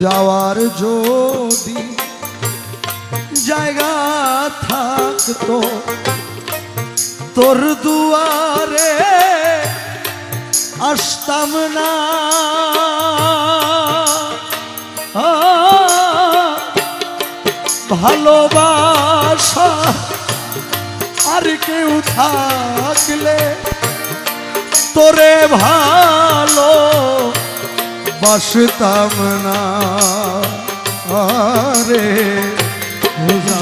যাওয়ার যদি জায়গা থাকতো তোর দুয়ারে আসতাম না, ভালোবাসা আর কেউ থাকলে তোরে ভালো বাসতাম না রে।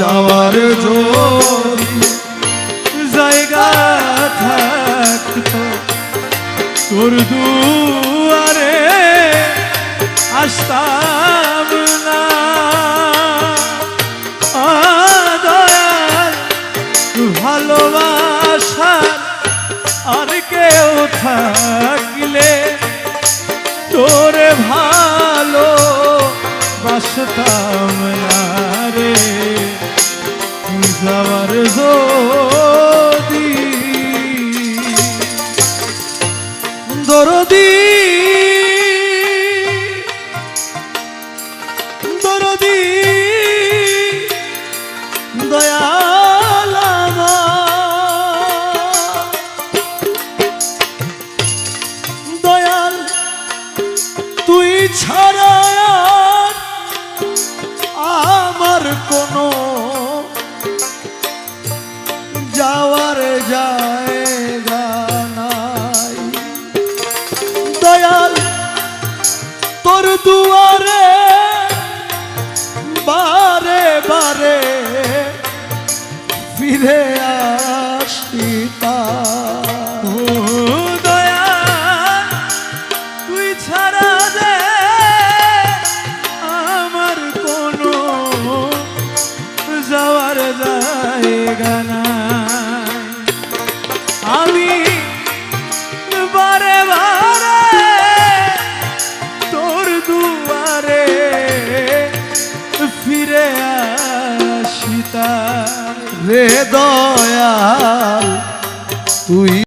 যাওয়ার যদি জায়গা থাকতো তোর দুয়ারে আসতাম না, দয়াল ভালোবাসা আর কেউ থাকলে তোরে ভালো বাসতাম না রে। যাওয়ার যদি দরদি দরদি দয়াল দয়াল তুই ছাড়া আমার কোনো যাওয়ার জায়গা নাই। দয়াল তোর দুয়ারে বারে বারে ফিরে আসিতা, দয়াল তুই ছাড়া দে আমার কোনো যাওয়ার জায়গা নাই। আমি বারে বারে তোর দুয়ারে ফিরে আসিতা রে দয়াল তুই